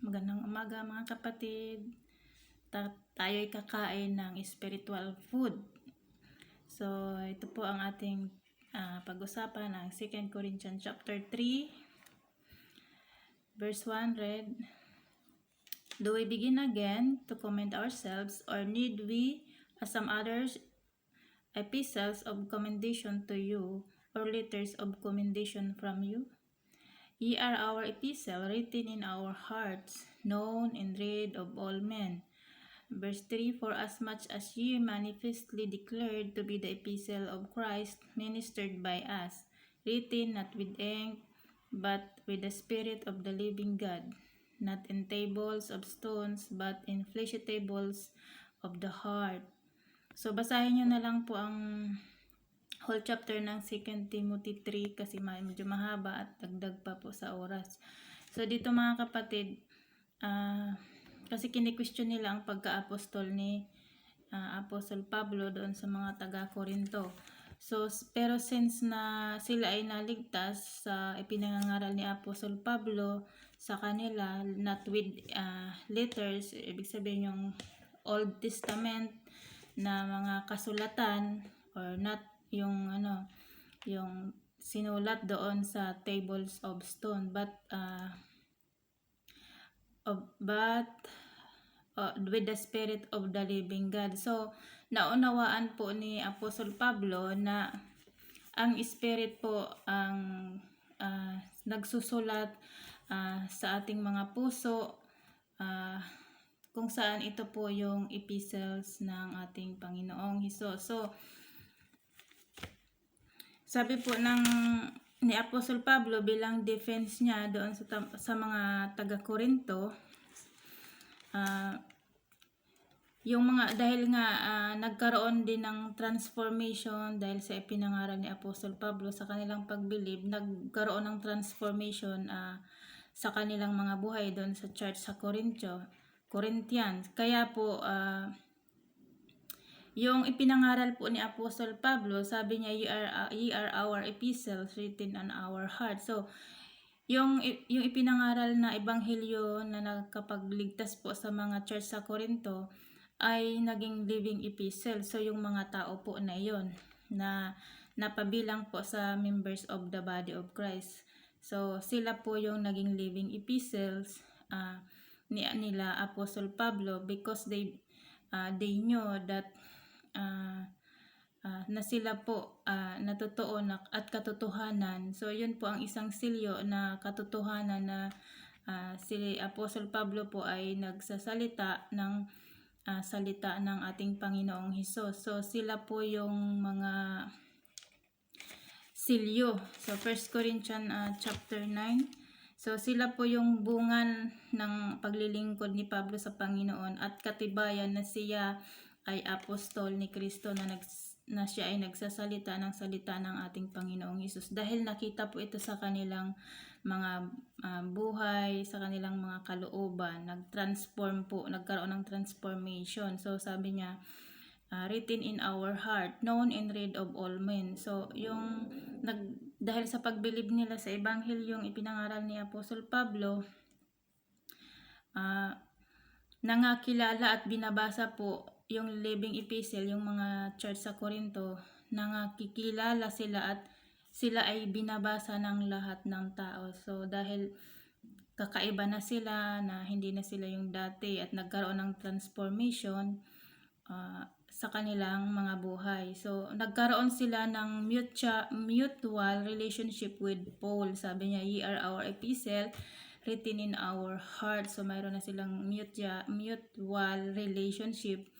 Magandang umaga mga kapatid. Tayo'y kakain ng spiritual food. So, ito po ang ating pag-usapan ng 2 Corinthians chapter 3, verse 1 read, "Do we begin again to commend ourselves, or need we, as some others, epistles of commendation to you, or letters of commendation from you? Ye are our epistle, written in our hearts, known and read of all men." Verse 3, "For as much as ye manifestly declared to be the epistle of Christ, ministered by us, written not with ink, but with the Spirit of the living God, not in tables of stones, but in fleshy tables of the heart." So, basahin nyo na lang po ang whole chapter ng 2 Timothy 3 kasi medyo mahaba at dagdag pa po sa oras. So, dito mga kapatid, kasi kini-question nila ang pagka-apostol ni Apostle Pablo doon sa mga taga-Korinto. So, pero since na sila ay naligtas sa ipinangangaral ni Apostle Pablo sa kanila, not with letters, ibig sabihin yung Old Testament na mga kasulatan, or not yung yung sinulat doon sa tables of stone, but with the Spirit of the living God. So, naunawaan po ni Apostle Pablo na ang Spirit po ang nagsusulat sa ating mga puso, kung saan ito po yung epistles ng ating Panginoong Hesus. So, sabi po ni Apostle Pablo bilang defense niya doon sa mga taga-Korinto, yung mga, dahil nga nagkaroon din ng transformation dahil sa ipinangaral ni Apostle Pablo sa kanilang pagbilib, nagkaroon ng transformation sa kanilang mga buhay doon sa church sa Corinthians. Kaya po yung ipinangaral po ni Apostle Pablo, sabi niya, ye are our epistles, written on our heart. So, yung ipinangaral na ebanghelyo na nakapagligtas po sa mga church sa Corinto ay naging living epistle. So, yung mga tao po na yon na napabilang po sa members of the body of Christ. So, sila po yung naging living epistles nila Apostle Pablo, because they knew that na sila po natotoo at katotohanan. So, yun po ang isang silyo na katotohanan na si Apostle Pablo po ay nagsasalita ng salita ng ating Panginoong Hesus. So, sila po yung mga silyo. So, 1 Corinthians chapter 9. So, sila po yung bungan ng paglilingkod ni Pablo sa Panginoon at katibayan na siya ay apostol ni Kristo, na siya ay nagsasalita ng salita ng ating Panginoong Hesus. Dahil nakita po ito sa kanilang mga buhay, sa kanilang mga kalooban, nagkaroon ng transformation. So, sabi niya, written in our heart, known and read of all men. So, dahil sa pagbilib nila sa ebanghelyong ipinangaral ni Apostle Pablo, nangakilala at binabasa po yung living epistle, yung mga church sa Corinto, nangakikilala sila at sila ay binabasa ng lahat ng tao. So, dahil kakaiba na sila, na hindi na sila yung dati, at nagkaroon ng transformation sa kanilang mga buhay. So, nagkaroon sila ng mutual relationship with Paul. Sabi niya, ye are our epistle, written in our heart. So, mayroon na silang mutual relationship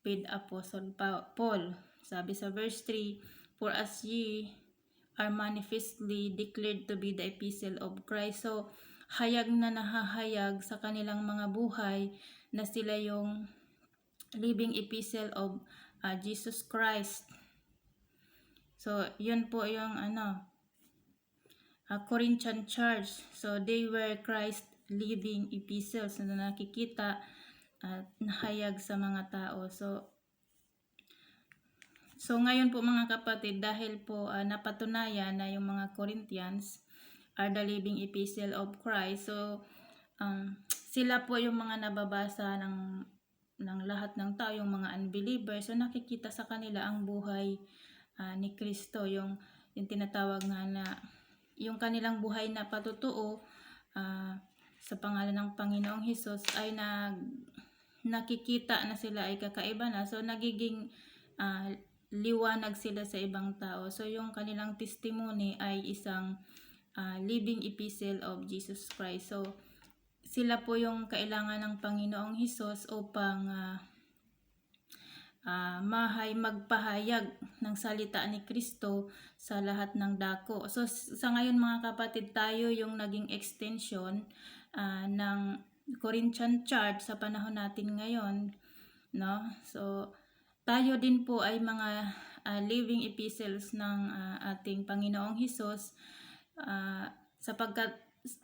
with Apostle Paul. Sabi sa verse 3, "For as ye are manifestly declared to be the epistle of Christ." So, hayag na nahahayag sa kanilang mga buhay na sila yung living epistle of Jesus Christ. So, yun po yung Corinthian church. So, they were Christ living epistles na nakikita at nahayag sa mga tao. So ngayon po mga kapatid, dahil po napatunayan na yung mga Corinthians are the living epistle of Christ, so sila po yung mga nababasa ng lahat ng tao, yung mga unbelievers. So nakikita sa kanila ang buhay ni Kristo, yung tinatawag nga na yung kanilang buhay na patutuo sa pangalan ng Panginoong Hesus ay nakikita na sila ay kakaiba na. So nagiging liwanag sila sa ibang tao. So yung kanilang testimony ay isang living epistle of Jesus Christ. So sila po yung kailangan ng Panginoong Hesus upang magpahayag ng salita ni Kristo sa lahat ng dako. So sa ngayon mga kapatid, tayo yung naging extension ng Corinthian church sa panahon natin ngayon, no? So tayo din po ay mga living epistles ng ating Panginoong Hesus, sapagkat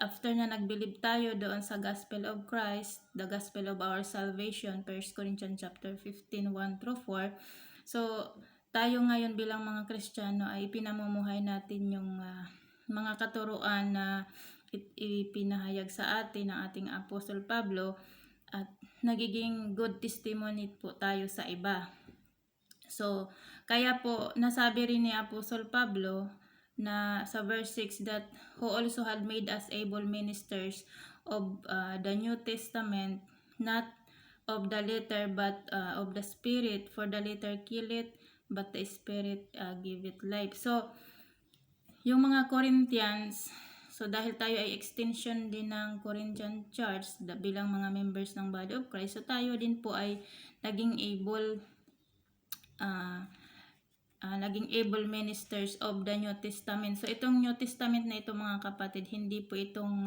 after na nag-believe tayo doon sa Gospel of Christ, the Gospel of our salvation, 1 Corinthians chapter 15, 1-4. So, tayo ngayon bilang mga Kristiyano ay pinamumuhay natin yung mga katuruan na ipinahayag sa atin ng ating Apostol Pablo, at nagiging good testimony po tayo sa iba. So, kaya po nasabi rin ni Apostol Pablo na sa verse 6 that who also had made us able ministers of the New Testament, not of the letter but of the Spirit, for the letter killeth but the Spirit giveth life. So yung mga Corinthians, so dahil tayo ay extension din ng Corinthian Church bilang mga members ng Body of Christ, so tayo din po ay naging able ministers of the New Testament. So itong New Testament na ito mga kapatid, hindi po itong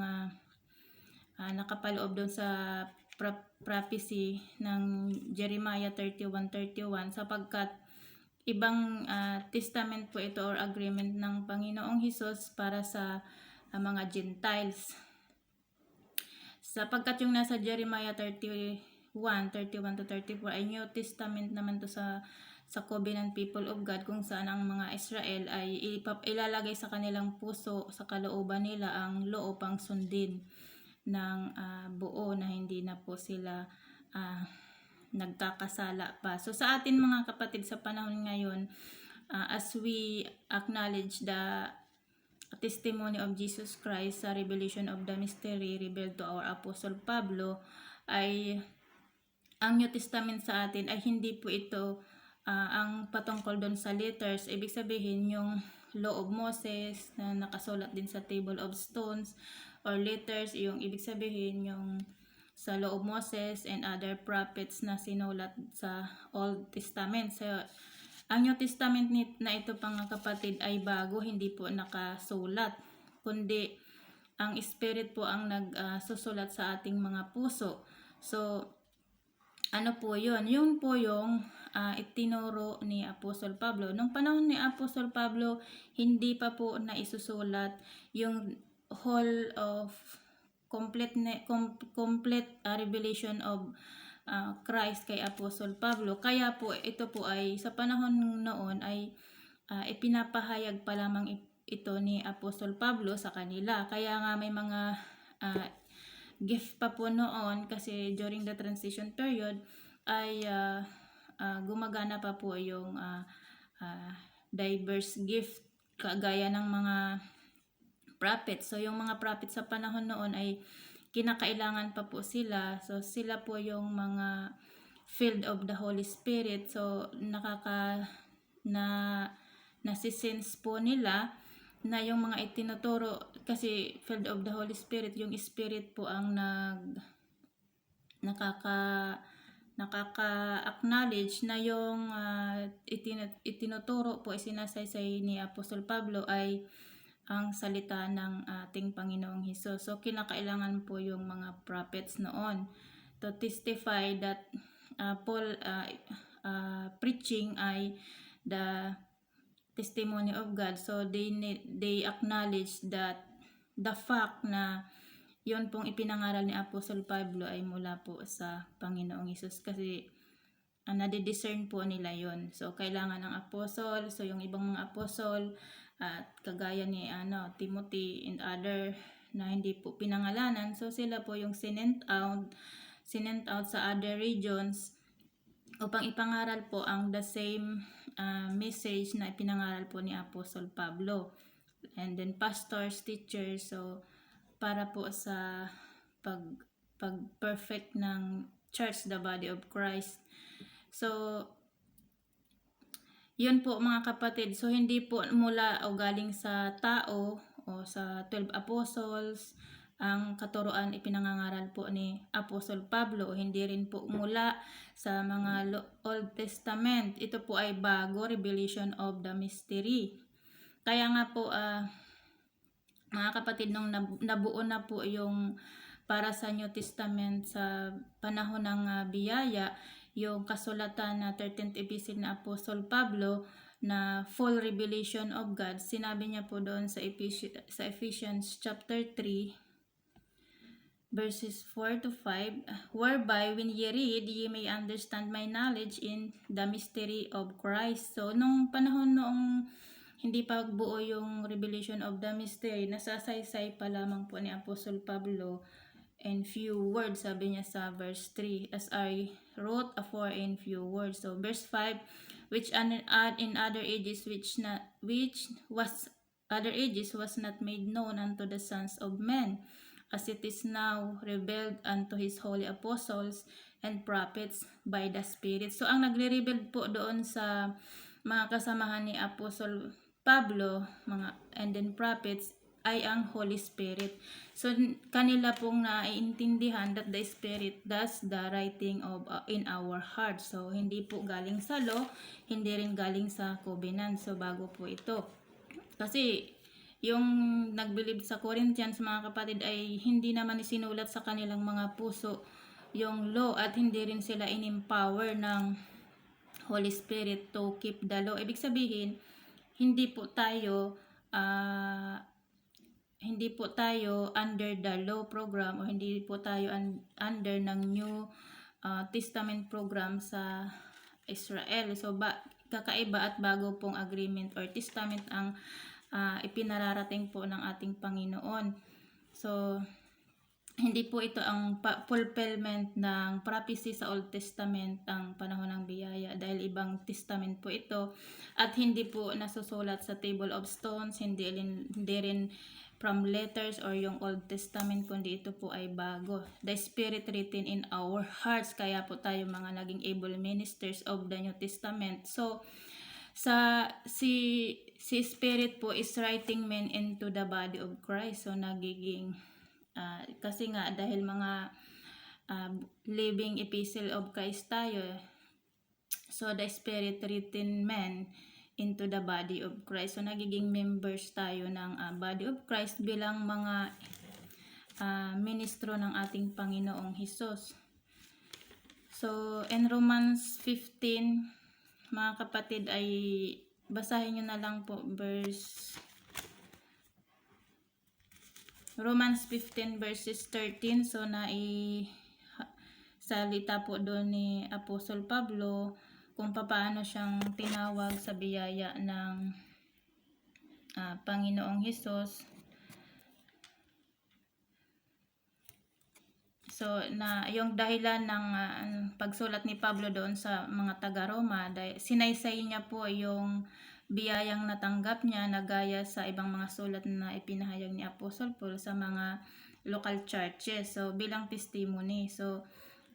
nakapaloob doon sa prophecy ng Jeremiah 31:31, sapagkat ibang testament po ito or agreement ng Panginoong Hesus para sa mga Gentiles. Sapagkat yung nasa Jeremiah 31:31-34 ay New Testament naman to sa covenant people of God, kung saan ang mga Israel ay ilalagay sa kanilang puso, sa kalooban nila ang loob pang sundin ng buo, na hindi na po sila nagkakasala pa. So sa atin mga kapatid sa panahon ngayon, as we acknowledge the testimony of Jesus Christ sa revelation of the mystery revealed to our Apostle Pablo, ay ang New Testament sa atin ay hindi po ito ang patungkol doon sa letters. Ibig sabihin yung Law of Moses na nakasulat din sa Table of Stones, or letters, yung ibig sabihin yung sa Law of Moses and other prophets na sinulat sa Old Testament. So ang New Testament na ito mga kapatid ay bago, hindi po nakasulat, kundi ang Spirit po ang nagsusulat sa ating mga puso. So ano po yun? Yun po yung itinuro ni Apostol Pablo. Nung panahon ni Apostol Pablo, hindi pa po naisusulat yung whole of complete revelation of Christ kay Apostol Pablo. Kaya po ito po ay sa panahon noon ay ipinapahayag pa lamang ito ni Apostol Pablo sa kanila. Kaya nga may mga gift pa po noon, kasi during the transition period ay gumagana pa po yung diverse gift kagaya ng mga prophets. So yung mga prophets sa panahon noon ay kinakailangan pa po sila. So sila po yung mga filled of the Holy Spirit. So nasisense po nila na yung mga itinuturo, kasi filled of the Holy Spirit, yung Spirit po ang nakaka-acknowledge na yung itinuturo po, isinasaysay ni Apostol Pablo ay ang salita ng ating Panginoong Hesus. So kinakailangan po yung mga prophets noon to testify that Paul preaching ay the testimony of God. So they acknowledge that the fact na yun pong ipinangaral ni Apostol Pablo ay mula po sa Panginoong Hesus, kasi nadidiscern po nila yun. So kailangan ng apostle, so yung ibang mga apostle at kagaya ni Timothy and other na hindi po pinangalanan. So sila po yung sinent out sa other regions upang ipangaral po ang the same message na ipinangaral po ni Apostle Pablo. And then pastors, teachers, so para po sa pag-perfect ng church, the body of Christ. So yun po mga kapatid. So hindi po mula o galing sa tao o sa 12 apostles ang katuruan ipinangangaral po ni Apostle Pablo, o hindi rin po mula sa mga Old Testament. Ito po ay bago, revelation of the mystery. Kaya nga po mga kapatid, nung nabuo na po yung para sa New Testament sa panahon ng biyaya, yung kasulatan na 13th epistle na Apostle Pablo na full revelation of God, sinabi niya po doon sa Ephesians chapter 3 verses 4 to 5, whereby when ye read, ye may understand my knowledge in the mystery of Christ. So nung panahon noong hindi pa buo yung revelation of the mystery, nasasaysay pa lamang po ni Apostle Pablo in few words, sabi niya sa verse 3, as I wrote afore in few words. So verse 5, which in other ages was not made known unto the sons of men, as it is now revealed unto his holy apostles and prophets by the Spirit. So ang nagre-reveal po doon sa mga kasamahan ni Apostle Pablo, and then prophets, ay ang Holy Spirit. So kanila pong naiintindihan that the Spirit does the writing of in our hearts. So hindi po galing sa law, hindi rin galing sa covenant. So bago po ito. Kasi yung nagbilib sa Corinthians, mga kapatid, ay hindi naman isinulat sa kanilang mga puso yung law, at hindi rin sila in-empower ng Holy Spirit to keep the law. Ibig sabihin, hindi po tayo under the law program, o hindi po tayo under ng New Testament program sa Israel. So kakaiba at bago pong agreement or testament ang ipinararating po ng ating Panginoon. So hindi po ito ang fulfillment ng prophecy sa Old Testament, ang panahon ng biyaya, dahil ibang testament po ito, at hindi po nasusulat sa table of stones, hindi rin from letters or yung Old Testament, kundi ito po ay bago, the Spirit written in our hearts. Kaya po tayo mga naging able ministers of the New Testament. So si Spirit po is writing men into the body of Christ. So nagiging kasi nga dahil mga living epistle of Christ tayo, so the Spirit written men into the body of Christ. So nagiging members tayo ng body of Christ bilang mga ministro ng ating Panginoong Hesus. So in Romans 15, mga kapatid, ay basahin nyo na lang po Romans 15 verses 13. So salita po doon ni Apostle Pablo kung paano siyang tinawag sa biyaya ng Panginoong Hesus. So yung dahilan ng pagsulat ni Pablo doon sa mga taga-Roma, sinaysay niya po yung biyayang natanggap niya na gaya sa ibang mga sulat na ipinahayag ni Apostle Paul sa mga local churches. So bilang testimony, so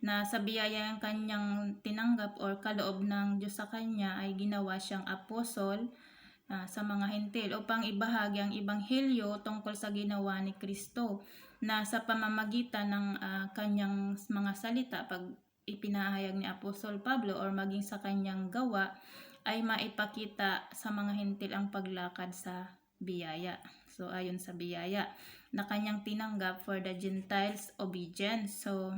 na sa biyayang kanyang tinanggap or kaloob ng Diyos sa kanya, ay ginawa siyang apostle sa mga hentil upang ibahagi ang ebanghelyo tungkol sa ginawa ni Kristo, na sa pamamagitan ng kanyang mga salita, pag ipinahayag ni Apostle Pablo or maging sa kanyang gawa, ay maipakita sa mga hentil ang paglakad sa biyaya. So ayon sa biyaya na kanyang tinanggap for the Gentiles obedience. So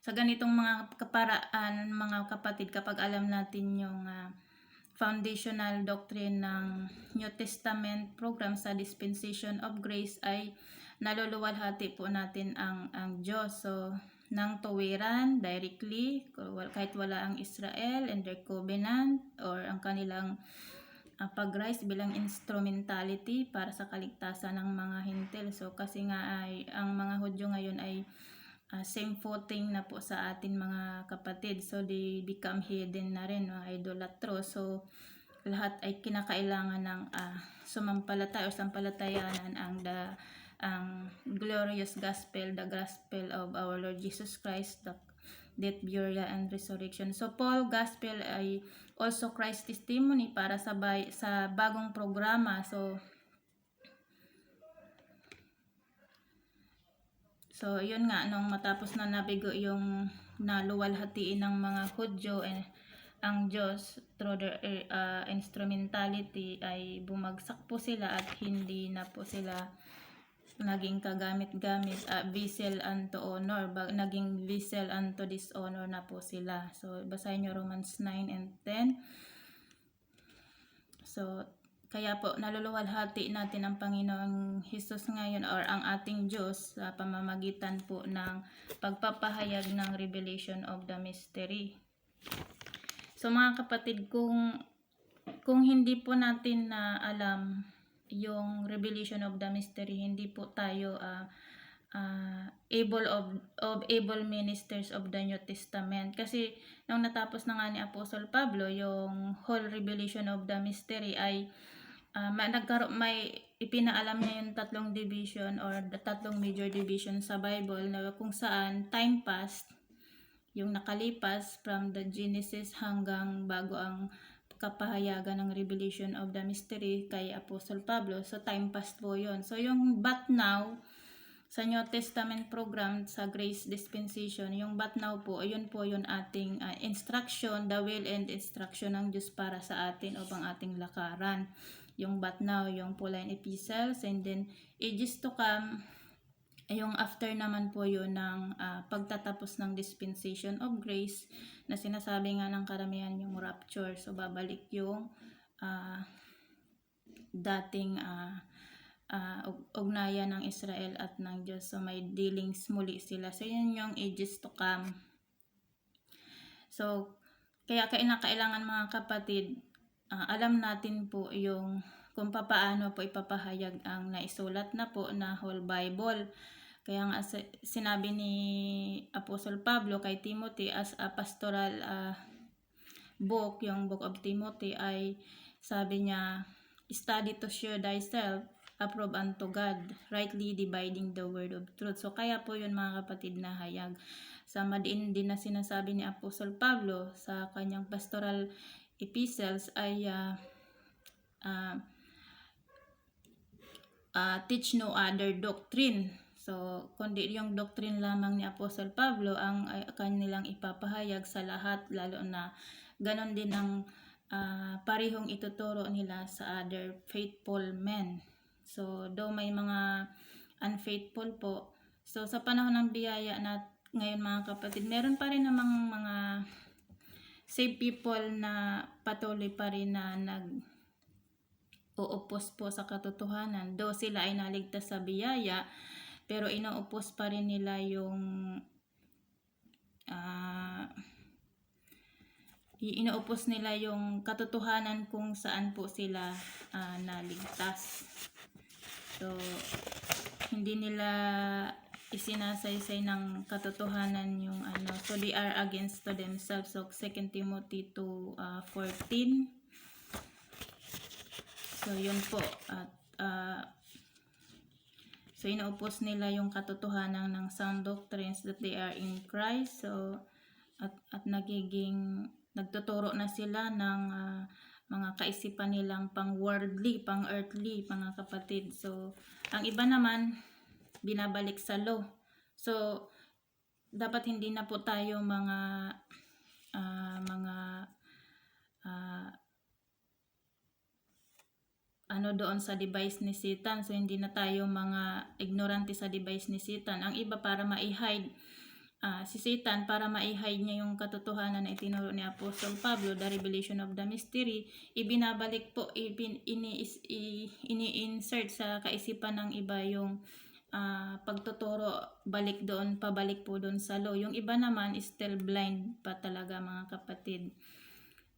sa ganitong mga kaparaan, mga kapatid, kapag alam natin yung foundational doctrine ng New Testament program sa dispensation of grace, ay naluluwalhati po natin ang Diyos. So ng tuwiran directly, kahit wala ang Israel and their covenant or ang kanilang pag-rise bilang instrumentality para sa kaligtasan ng mga Hintil. So kasi nga ay ang mga Hudyo ngayon ay same footing na po sa atin mga kapatid. So they become hidden na rin, mga idolatro. So lahat ay kinakailangan ng sumampalataya o sampalatayanan ang glorious gospel, the gospel of our Lord Jesus Christ, the death, burial, and resurrection. So Paul Gospel ay also Christ testimony para sa bagong programa. So yun nga, nung matapos na nabigo yung naluwalhatiin ng mga Hudyo, ang Diyos through their instrumentality ay bumagsak po sila at hindi na po sila naging kagamit-gamit, vessel unto honor, naging vessel unto dishonor na po sila. So basahin nyo Romans 9 and 10. So kaya po naluluwalhati natin ang Panginoong Hesus ngayon, or ang ating Diyos, sa pamamagitan po ng pagpapahayag ng revelation of the mystery. So mga kapatid, kung hindi po natin na alam yung revelation of the mystery, hindi po tayo able ministers of the New Testament. Kasi nung natapos na nga ni Apostle Pablo yung whole revelation of the mystery, ay may ipinaalam niya yung tatlong division or the tatlong major division sa Bible, na kung saan time passed, yung nakalipas from the Genesis hanggang bago ang kapahayagan ng revelation of the mystery kay Apostle Pablo. So time passed po yun. So yung but now sa New Testament program sa Grace Dispensation, yung but now po, yun po yung ating instruction, the will and instruction ng Diyos para sa atin o pang ating lakaran. Yung but now, yung Pauline epistles, and then ages to come, yung after naman po yun ng pagtatapos ng dispensation of grace, na sinasabi nga ng karamihan yung rapture. So babalik yung dating ugnayan ng Israel at ng Diyos. So may dealings muli sila. So yun yung ages to come. So kaya kailangan mga kapatid, alam natin po yung kung paano po ipapahayag ang naisulat na po na whole Bible. Kaya nga sinabi ni Apostle Pablo kay Timothy as a pastoral book, yung Book of Timothy, ay sabi niya, study to show thyself approved unto God, rightly dividing the word of truth. So kaya po yun mga kapatid na hayag. Sa madiin din na sinasabi ni Apostle Pablo sa kanyang pastoral epistles ay teach no other doctrine. So, kundi yung doctrine lamang ni Apostle Pablo ang kanilang ipapahayag sa lahat, lalo na ganon din ang parehong ituturo nila sa other faithful men. So, though may mga unfaithful po, so sa panahon ng biyaya na ngayon mga kapatid, meron pa rin namang mga saved people na patuloy pa rin na uupos po sa katotohanan. Though sila ay naligtas sa biyaya, pero inuupos pa rin nila yung inuupos nila yung katotohanan kung saan po sila naligtas. So hindi nila isinasaysay ng katotohanan yung so they are against to themselves. So 2 Timothy 2:14. So yun po, at so inuupos nila yung katotohanan ng sound doctrines that they are in Christ. So at nagtuturo na sila ng mga kaisipan nilang pang-worldly, pang-earthly, mga kapatid. So ang iba naman binabalik sa law. So dapat hindi na po tayo mga doon sa device ni Satan. So hindi na tayo mga ignorante sa device ni Satan. Ang iba para ma-hide si Satan, para ma-hide niya yung katotohanan na itinuro ni Apostle Pablo, the revelation of the mystery, ibinabalik po, ini-insert sa kaisipan ng iba yung pagtuturo, pabalik po doon sa law. Yung iba naman is still blind pa talaga mga kapatid.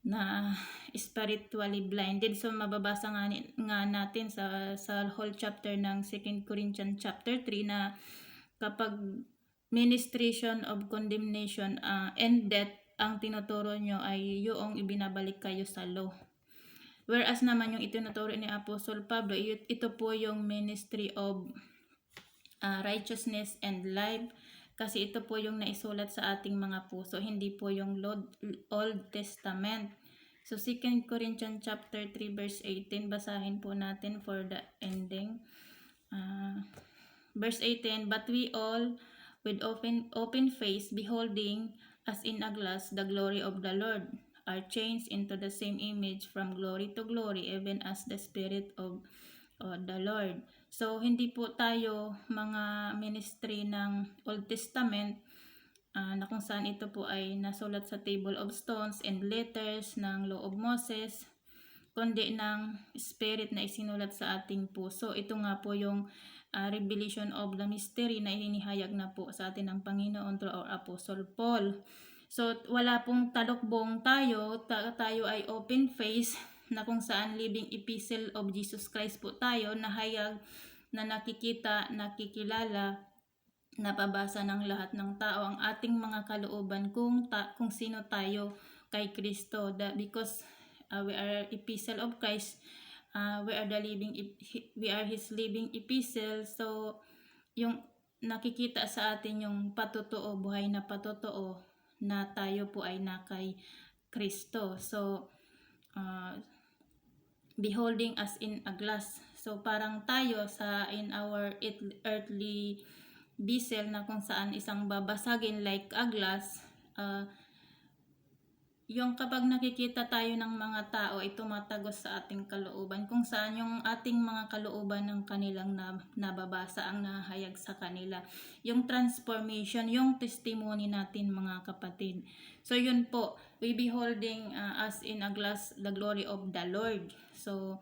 na spiritually blinded. So mababasa nga natin sa whole chapter ng 2 Corinthians chapter 3 na kapag ministration of condemnation and death ang tinuturo nyo ay yung ibinabalik kayo sa law. Whereas naman yung itinuturo ni Apostle Pablo, ito po yung ministry of righteousness and life, kasi ito po yung naisulat sa ating mga puso, hindi po yung Old Testament. So 2 Corinthians chapter 3 verse 18, basahin po natin for the ending. Verse 18, but we all with open face beholding as in a glass the glory of the Lord are changed into the same image from glory to glory, even as the Spirit of the Lord. So, hindi po tayo mga ministry ng Old Testament na kung saan ito po ay nasulat sa table of stones and letters ng Law of Moses, kundi ng Spirit na isinulat sa ating puso. Ito nga po yung revelation of the mystery na inihayag na po sa atin ng Panginoon through our Apostle Paul. So, wala pong talukbong tayo ay open face, na kung saan living epistle of Jesus Christ po tayo, na hayag na nakikita, nakikilala, napabasa ng lahat ng tao ang ating mga kalooban kung sino tayo kay Kristo. Because we are epistle of Christ, we are His living epistle. So yung nakikita sa atin yung patotoo, buhay na patotoo na tayo po ay na kay Kristo. So beholding as in a glass. So parang tayo in our earthly vessel na kung saan isang babasagin like a glass, yung kapag nakikita tayo ng mga tao ay tumatagos sa ating kalooban, kung saan yung ating mga kalooban ng kanilang nababasa ang nahayag sa kanila. Yung transformation, yung testimony natin mga kapatid. So yun po, we beholding as in a glass the glory of the Lord. So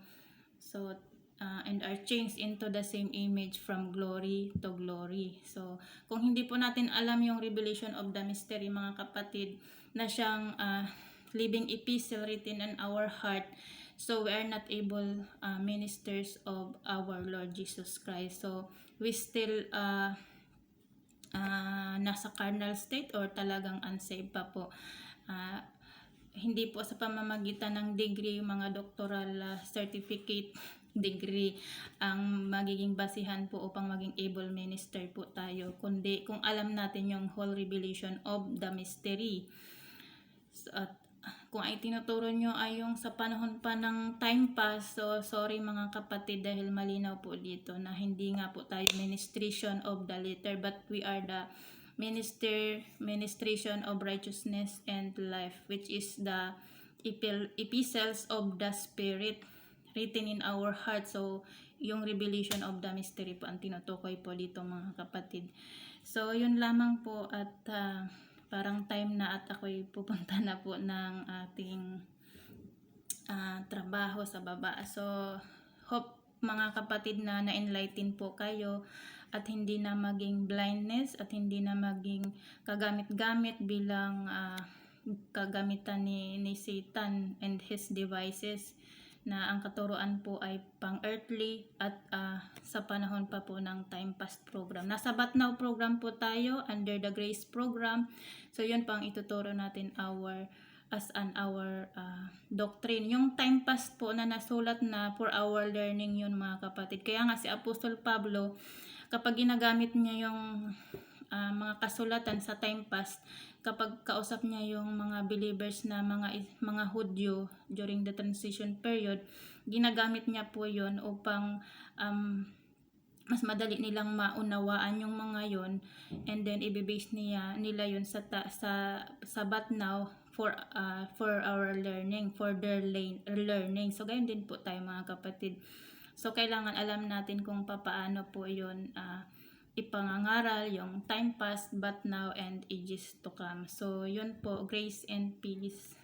and are changed into the same image from glory to glory. So kung hindi po natin alam yung revelation of the mystery mga kapatid, na siyang living epistle written in our heart, so we are not able ministers of our Lord Jesus Christ. So we still nasa carnal state or talagang unsaved pa po. Hindi po sa pamamagitan ng degree, mga doctoral certificate degree ang magiging basihan po upang maging able minister po tayo, kundi kung alam natin yung whole revelation of the mystery. So, at kung ay tinuturo nyo ay yung sa panahon pa ng time pass, so sorry mga kapatid, dahil malinaw po dito na hindi nga po tayo ministration of the letter, but we are the ministration of righteousness and life, which is the epistles of the Spirit written in our heart. So yung revelation of the mystery po ang tinutukoy po dito mga kapatid. So yun lamang po, at parang time na at ako'y pupunta na po ng ating trabaho sa baba. So hope mga kapatid na na-enlighten po kayo at hindi na maging blindness at hindi na maging kagamit-gamit bilang kagamitan ni Satan and his devices, na ang katuruan po ay pang-earthly at sa panahon pa po ng time past program. Nasa But Now program po tayo, under the grace program. So yun pang ituturo natin our doctrine. Yung time past po na nasulat na for our learning yun mga kapatid. Kaya nga si Apostol Pablo, kapag ginagamit niya yung mga kasulatan sa time past, kapag kausap niya yung mga believers na mga Hudyo during the transition period, ginagamit niya po yun upang mas madali nilang maunawaan yung mga yon, and then ibibase nila yun sa But Now for our learning, for their learning. So gayon din po tayo mga kapatid. So kailangan alam natin kung paano po yun ipangangaral, yung time past, but now, and ages to come. So yun po, grace and peace.